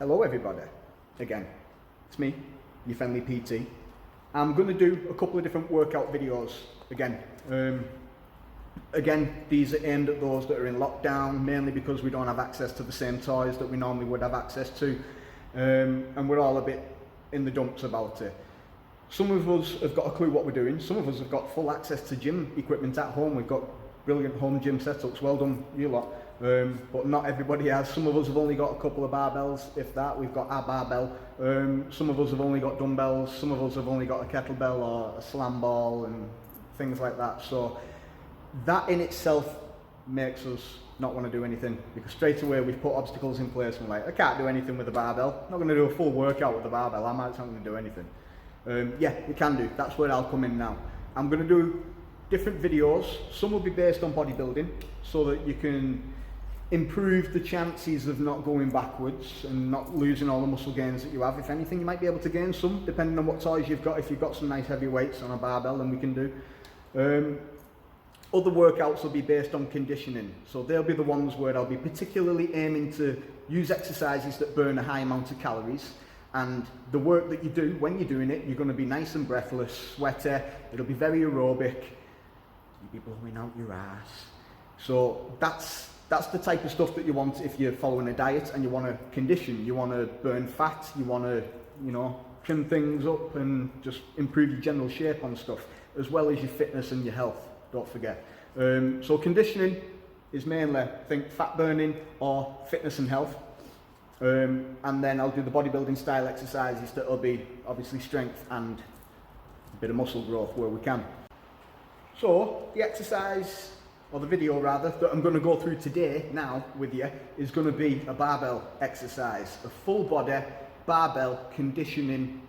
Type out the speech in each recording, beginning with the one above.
Hello everybody, again, it's me, your friendly PT. I'm going to do a couple of different workout videos again. These are aimed at those that are in lockdown, mainly because we don't have access to the same toys that we normally would have access to, and we're all a bit in the dumps about it. Some of us have got a clue what we're doing, some of us have got full access to gym equipment at home, we've got brilliant home gym setups, well done you lot. But not everybody has. Some of us have only got a couple of barbells, if that. We've got our barbell. Some of us have only got dumbbells. Some of us have only got a kettlebell or a slam ball and things like that. So that in itself makes us not want to do anything, because straight away we've put obstacles in place and we're like, I can't do anything with the barbell. I'm not going to do a full workout with the barbell. I'm not going to do anything. Yeah, you can do. That's where I'll come in now. I'm going to do different videos. Some will be based on bodybuilding so that you can improve the chances of not going backwards and not losing all the muscle gains that you have. If anything, you might be able to gain some, depending on what toys you've got. If you've got some nice heavy weights on a barbell, then we can do. Other workouts will be based on conditioning. So they'll be the ones where I'll be particularly aiming to use exercises that burn a high amount of calories. And the work that you do, when you're doing it, you're going to be nice and breathless, sweaty, it'll be very aerobic, you'll be blowing out your ass. So that's the type of stuff that you want if you're following a diet and you want to condition, you want to burn fat, you want to, trim things up and just improve your general shape on stuff, as well as your fitness and your health, don't forget. So conditioning is mainly, I think, fat burning or fitness and health. And then I'll do the bodybuilding style exercises that will be obviously strength and a bit of muscle growth where we can. So the exercise, or the video rather, that I'm going to go through today now with you is going to be a barbell exercise, a full body barbell conditioning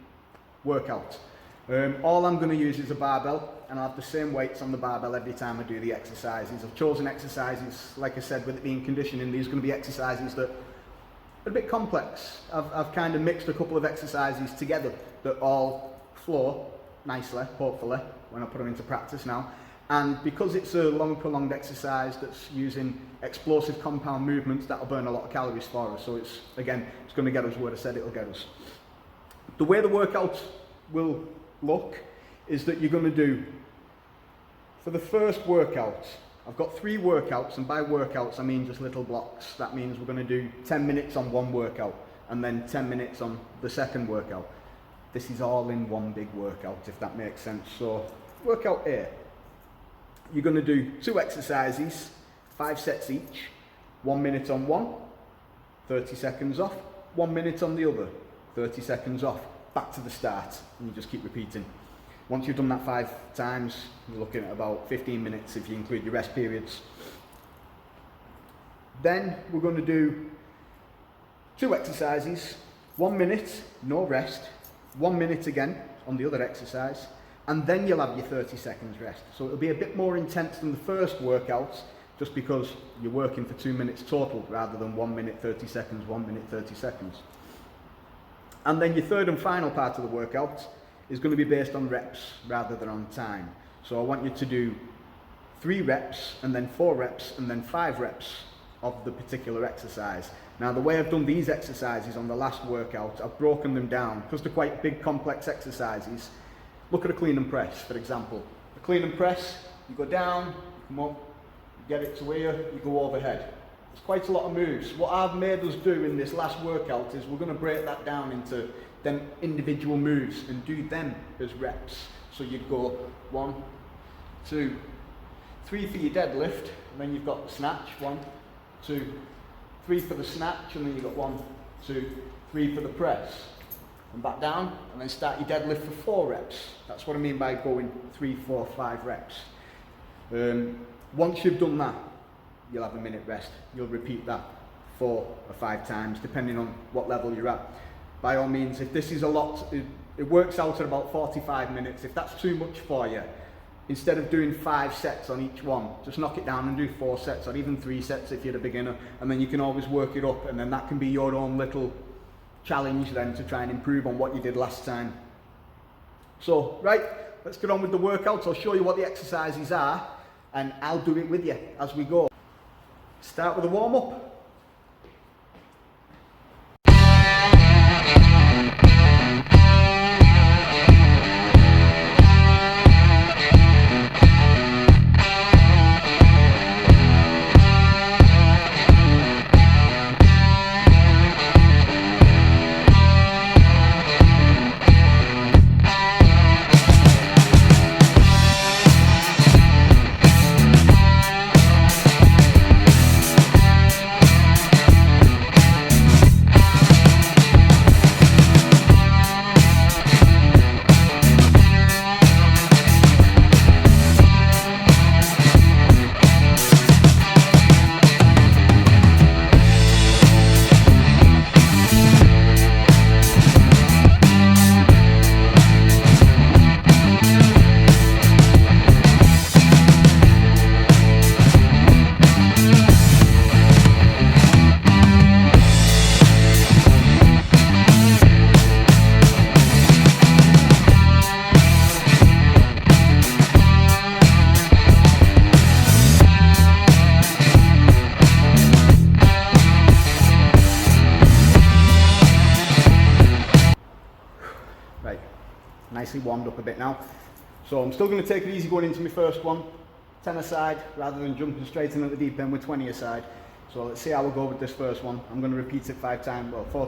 workout. All I'm going to use is a barbell, and I'll have the same weights on the barbell every time I do the exercises. I've chosen exercises, like I said, with it being conditioning, these are going to be exercises that are a bit complex. I've kind of mixed a couple of exercises together that all flow nicely, hopefully, when I put them into practice now. And because it's a long prolonged exercise that's using explosive compound movements, that'll burn a lot of calories for us. So it's going to get us where I said it'll get us. The way the workout will look is that you're going to do, for the first workout, I've got 3 workouts, and by workouts I mean just little blocks. That means we're going to do 10 minutes on one workout and then 10 minutes on the second workout. This is all in one big workout, if that makes sense. So workout A, you're going to do 2 exercises, 5 sets each, 1 minute on one, 30 seconds off, 1 minute on the other, 30 seconds off, back to the start, and you just keep repeating. Once you've done that 5 times, you're looking at about 15 minutes if you include your rest periods. Then we're going to do 2 exercises, 1 minute, no rest, 1 minute again on the other exercise, and then you'll have your 30 seconds rest. So it'll be a bit more intense than the first workout, just because you're working for 2 minutes total rather than 1 minute 30 seconds, 1 minute 30 seconds. And then your third and final part of the workout is going to be based on reps rather than on time. So I want you to do 3 reps and then 4 reps and then 5 reps of the particular exercise. Now the way I've done these exercises on the last workout, I've broken them down because they're quite big complex exercises. Look at a clean and press, for example. A clean and press, you go down, you come up, you get it to here, you go overhead. There's quite a lot of moves. What I've made us do in this last workout is we're going to break that down into them individual moves and do them as reps. So you'd go 1, 2, 3 for your deadlift, and then you've got the snatch, 1, 2, 3 for the snatch, and then you've got 1, 2, 3 for the press. And back down, and then start your deadlift for 4 reps. That's what I mean by going 3, 4, 5 reps. Once you've done that, you'll have a minute rest. You'll repeat that 4 or 5 times, depending on what level you're at. By all means, if this is a lot, it works out at about 45 minutes. If that's too much for you, instead of doing 5 sets on each one, just knock it down and do 4 sets, or even 3 sets if you're a beginner, and then you can always work it up, and then that can be your own little challenge then to try and improve on what you did last time. So, right, let's get on with the workouts. I'll show you what the exercises are, and I'll do it with you as we go. Start with a warm-up. nicely warmed up a bit now. So I'm still going to take it easy going into my first one, 10 aside, rather than jumping straight in at the deep end with 20 aside. So let's see how we go with this first one. I'm going to repeat it 4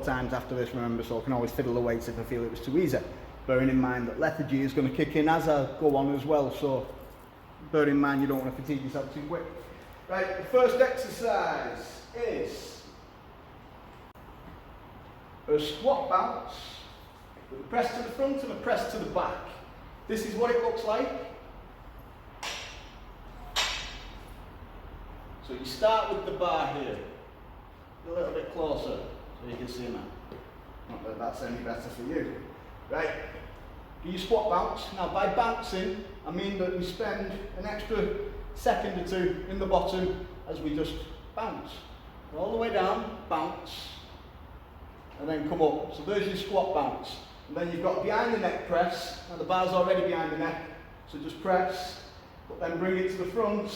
times after this, remember, so I can always fiddle the weights if I feel it was too easy. Bearing in mind that lethargy is going to kick in as I go on as well, so bear in mind you don't want to fatigue yourself too quick. Right, the first exercise is a squat bounce with a press to the front and a press to the back. This is what it looks like. So you start with the bar here, a little bit closer so you can see that. Not that that's any better for you. Right, do your squat bounce. Now by bouncing, I mean that we spend an extra second or two in the bottom as we just bounce. All the way down, bounce, and then come up. So there's your squat bounce. And then you've got behind the neck press. Now the bar's already behind the neck, so just press, but then bring it to the front,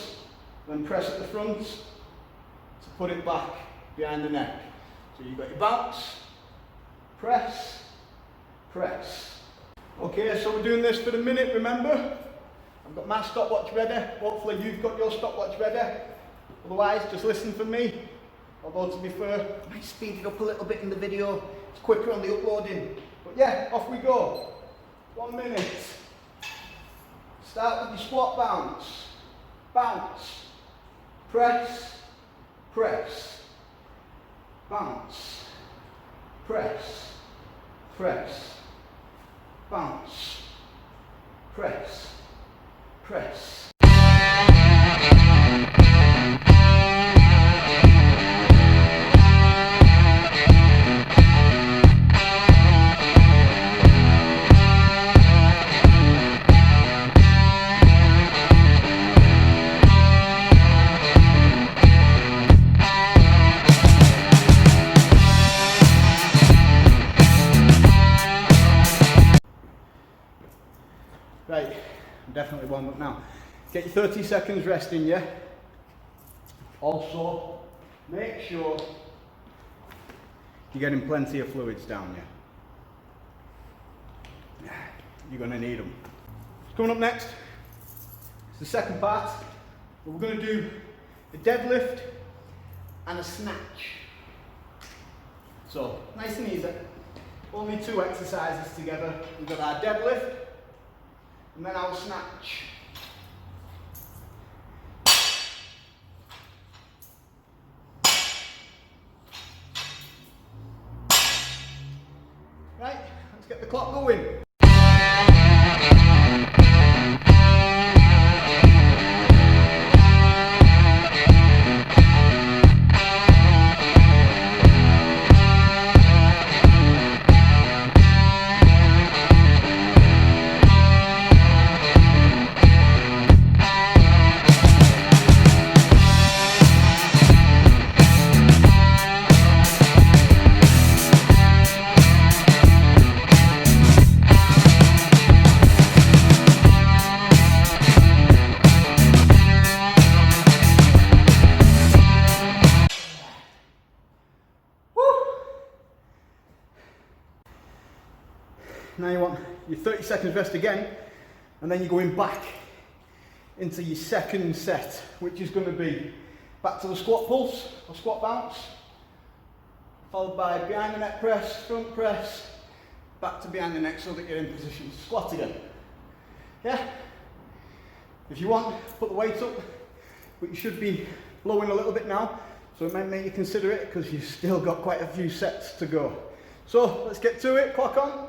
then press at the front to put it back behind the neck. So you've got your bounce, press, press. Okay, so we're doing this for a minute, remember? I've got my stopwatch ready. Hopefully you've got your stopwatch ready. Otherwise, just listen for me. Although to be fair, I might speed it up a little bit in the video. It's quicker on the uploading. But yeah, off we go. 1 minute. Start with your squat bounce. Bounce. Press. Press. Bounce. Press. Press. Bounce. Press. Press. Right, I'm definitely warmed up now. Get your 30 seconds rest in you. Also, make sure you're getting plenty of fluids down you. You're going to need them. Coming up next, it's the second part. We're going to do a deadlift and a snatch. So, nice and easy. Only 2 exercises together. We've got our deadlift and then our snatch. Right, let's get the clock going. Now you want your 30 seconds rest again, and then you're going back into your second set, which is going to be back to the squat pulse or squat bounce, followed by behind the neck press, front press, back to behind the neck so that you're in position to squat again. Yeah? If you want, put the weight up, but you should be blowing a little bit now, so it might make you consider it because you've still got quite a few sets to go. So let's get to it, clock on.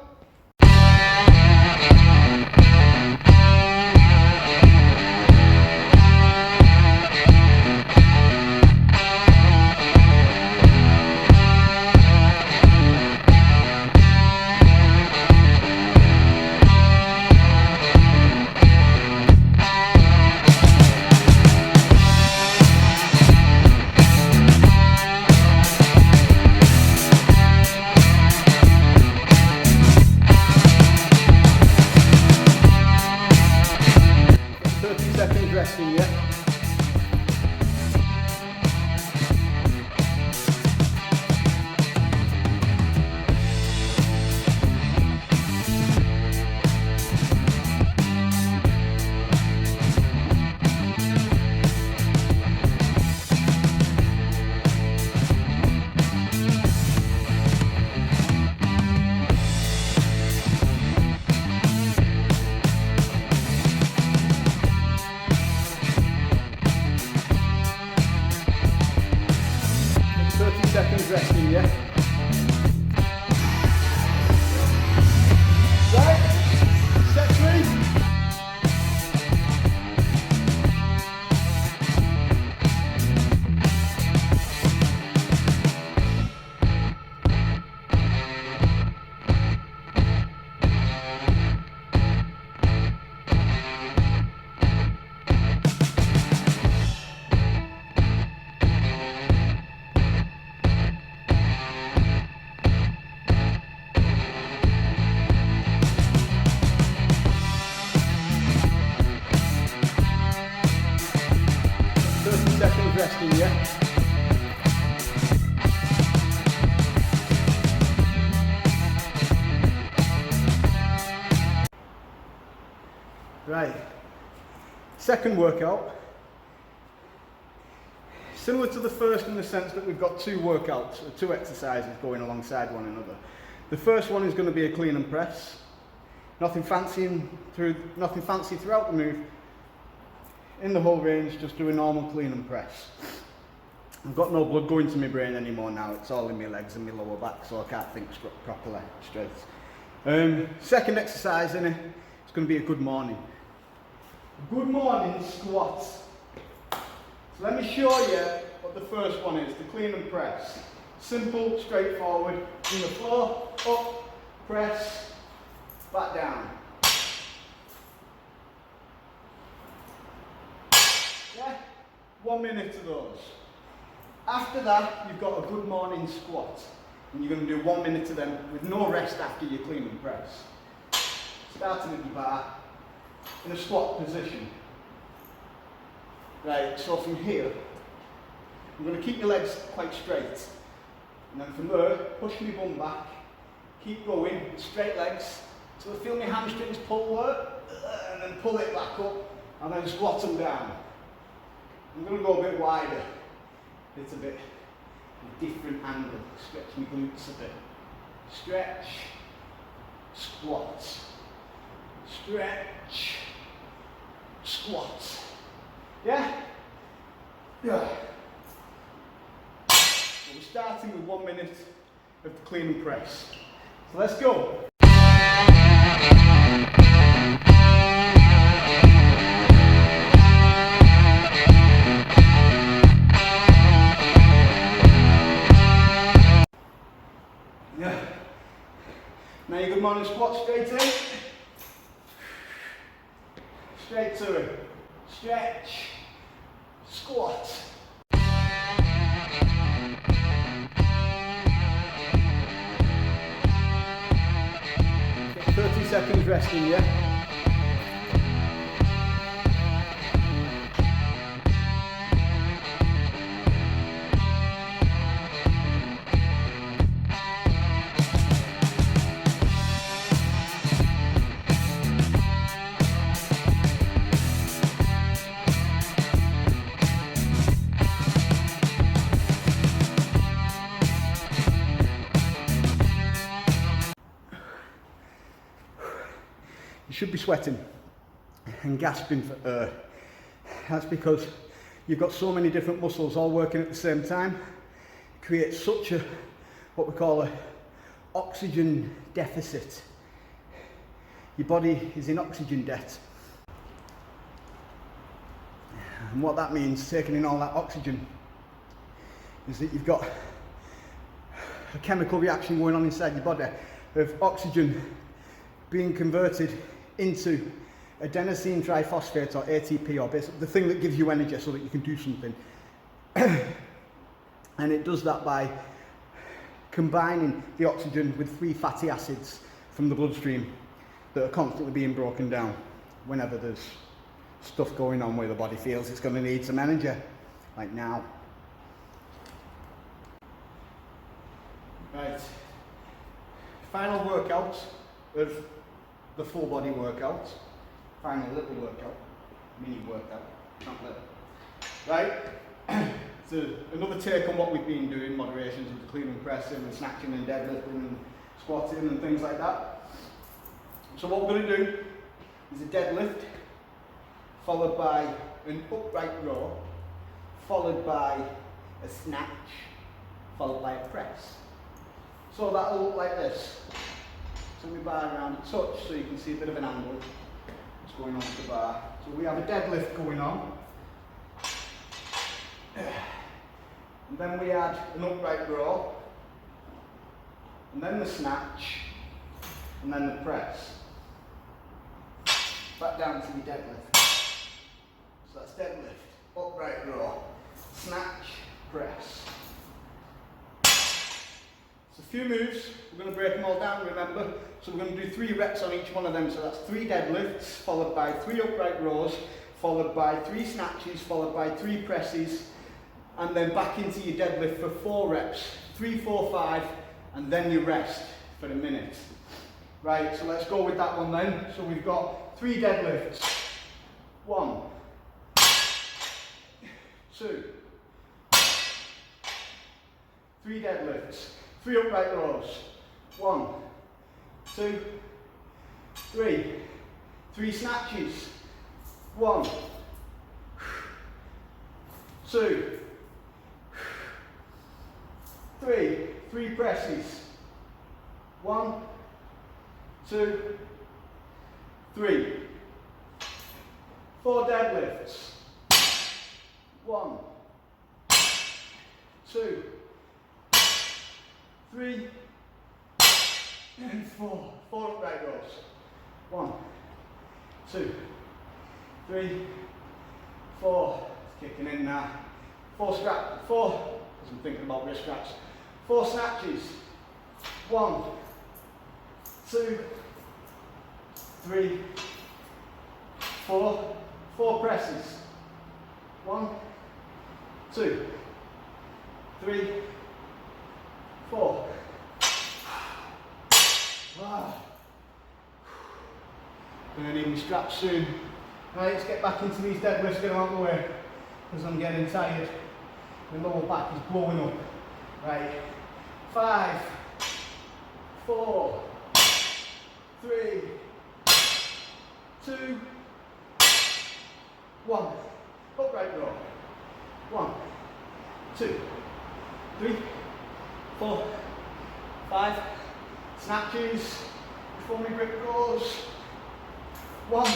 Second workout, similar to the first in the sense that we've got two workouts, or two exercises going alongside one another. The first one is going to be a clean and press. Nothing fancy throughout the move. In the whole range, just do a normal clean and press. I've got no blood going to my brain anymore now. It's all in my legs and my lower back, so I can't think properly straight. Second exercise in it, it's going to be a good morning. Good morning squat. So let me show you what the first one is, the clean and press. Simple, straightforward, from the floor, up, press, back down. Yeah, 1 minute of those. After that, you've got a good morning squat. And you're going to do 1 minute of them with no rest after your clean and press. Starting with your bar in a squat position. Right, so from here, I'm going to keep my legs quite straight. And then from there, push my bum back, keep going, straight legs, till I feel my hamstrings pull there, and then pull it back up, and then squat them down. I'm going to go a bit wider. It's a bit different angle. Stretch my glutes a bit. Stretch, squat, stretch, squat. Yeah? Yeah. So we're starting with 1 minute of the clean and press. So let's go. Yeah. Now your good morning squat, straight in. Straight to it. Stretch. Squat. 30 seconds resting, yeah? You should be sweating and gasping for air. That's because you've got so many different muscles all working at the same time. It creates such a, what we call a oxygen deficit. Your body is in oxygen debt. And what that means, taking in all that oxygen, is that you've got a chemical reaction going on inside your body of oxygen being converted into adenosine triphosphate, or ATP, or basically the thing that gives you energy so that you can do something. And it does that by combining the oxygen with free fatty acids from the bloodstream that are constantly being broken down whenever there's stuff going on where the body feels it's going to need some energy, like now. Right, final workout of the full body workout, final little workout, mini workout, not little. Right, so another take on what we've been doing, moderations of the clean and pressing and snatching and deadlifting and squatting and things like that. So what we're going to do is a deadlift, followed by an upright row, followed by a snatch, followed by a press. So that'll look like this. So we bar around a touch so you can see a bit of an angle that's going on with the bar. So we have a deadlift going on. And then we add an upright row. And then the snatch. And then the press. Back down to your deadlift. So that's deadlift, upright row, snatch, press. It's a few moves, we're going to break them all down, remember. So we're going to do 3 reps on each one of them. So that's 3 deadlifts, followed by 3 upright rows, followed by 3 snatches, followed by 3 presses, and then back into your deadlift for 4 reps. 3, 4, 5, and then you rest for a minute. Right, so let's go with that one then. So we've got 3 deadlifts. 1, 2, 3 deadlifts, 3 upright rows, 1, 2, 3, 3 snatches, 1, 2, 3, 3 presses, 1, 2, 3, 4 deadlifts, 1, 2, 3, and 4. 4 upright rows. 1, 2, 3, 4. It's kicking in now. 4 scratch. 4. Because I'm thinking about wrist scratch. 4 snatches. 1, 2, 3, 4. 4 presses. 1, 2, 3, 4. Wow. Gonna need my straps soon. Right, let's get back into these deadlifts, get them out of the way, because I'm getting tired. My lower back is blowing up. Right. 5, 4, 3, 2, 1. Upright row. 1, 2, 3, 4, 5. Snatches before my grip goes. 1,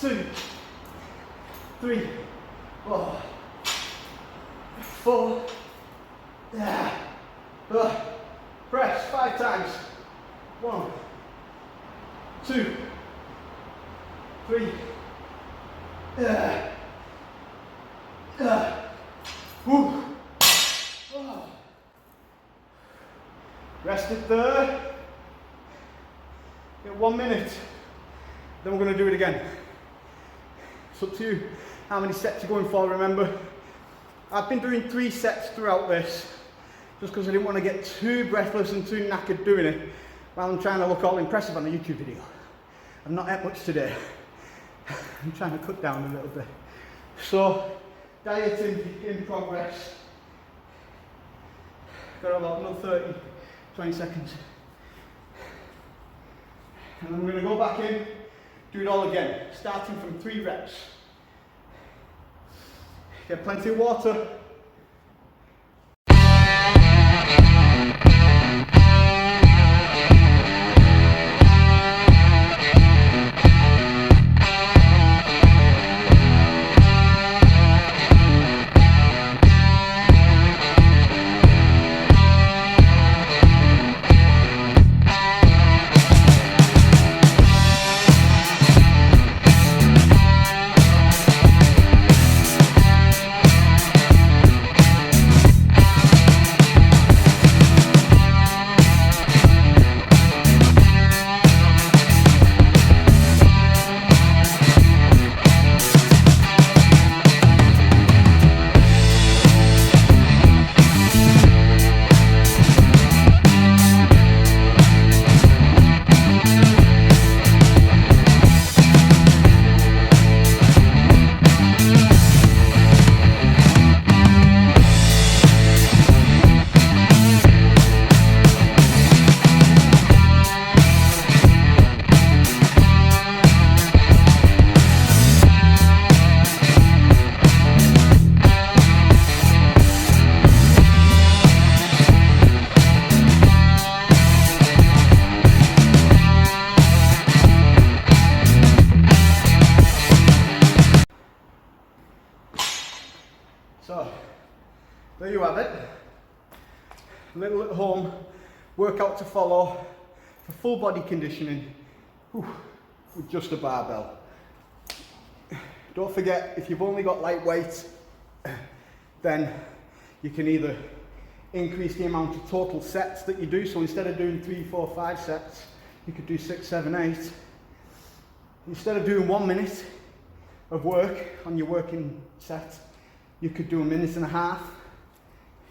2, 3, 4. Press 5 times. 1, 2, 3. Rest it there. Get 1 minute. Then we're going to do it again. It's up to you how many sets you're going for, remember. I've been doing 3 sets throughout this, just because I didn't want to get too breathless and too knackered doing it, while I'm trying to look all impressive on a YouTube video. I've not ate much today. I'm trying to cut down a little bit. So, diet in progress. Got about another 30, 20 seconds. And I'm going to go back in, do it all again, starting from 3 reps. Get plenty of water. So, there you have it. Little at home workout to follow for full body conditioning with just a barbell. Don't forget, if you've only got light weight, then you can either increase the amount of total sets that you do. So instead of doing 3, 4, 5 sets, you could do 6, 7, 8. Instead of doing 1 minute of work on your working set, you could do 1.5 minutes.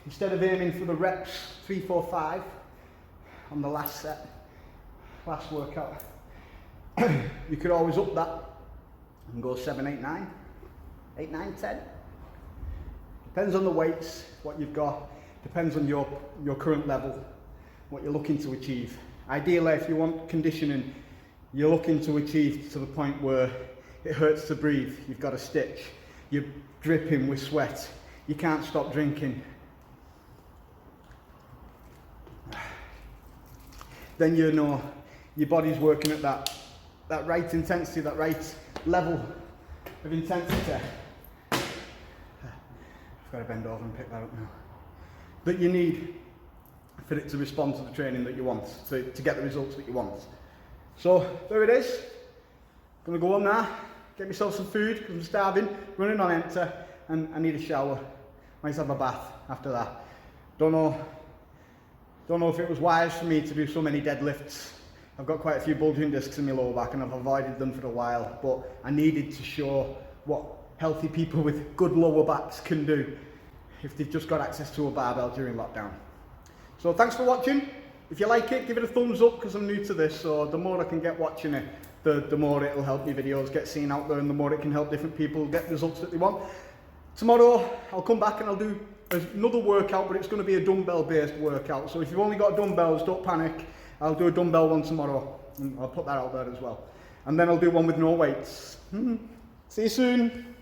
Instead of aiming for the reps 3, 4, 5 on the last set, last workout, you could always up that and go 7, 8, 9, 8, 9, 10. Depends on the weights, what you've got, depends on your current level, what you're looking to achieve. Ideally, if you want conditioning, you're looking to achieve to the point where it hurts to breathe, you've got a stitch, you're dripping with sweat, you can't stop drinking. Then you know your body's working at that right intensity, that right level of intensity. I've got to bend over and pick that up now. That you need for it to respond to the training that you want, to get the results that you want. So there it is. I'm going to go home now, get myself some food because I'm starving, running on empty, and I need a shower. Might have a bath after that. Don't know if it was wise for me to do so many deadlifts. I've got quite a few bulging discs in my lower back and I've avoided them for a while, but I needed to show what healthy people with good lower backs can do if they've just got access to a barbell during lockdown. So thanks for watching. If you like it, give it a thumbs up because I'm new to this, so the more I can get watching it, the more it'll help my videos get seen out there and the more it can help different people get results that they want. Tomorrow I'll come back and I'll do another workout, but it's going to be a dumbbell based workout. So if you've only got dumbbells, don't panic. I'll do a dumbbell one tomorrow and I'll put that out there as well. And then I'll do one with no weights. See you soon.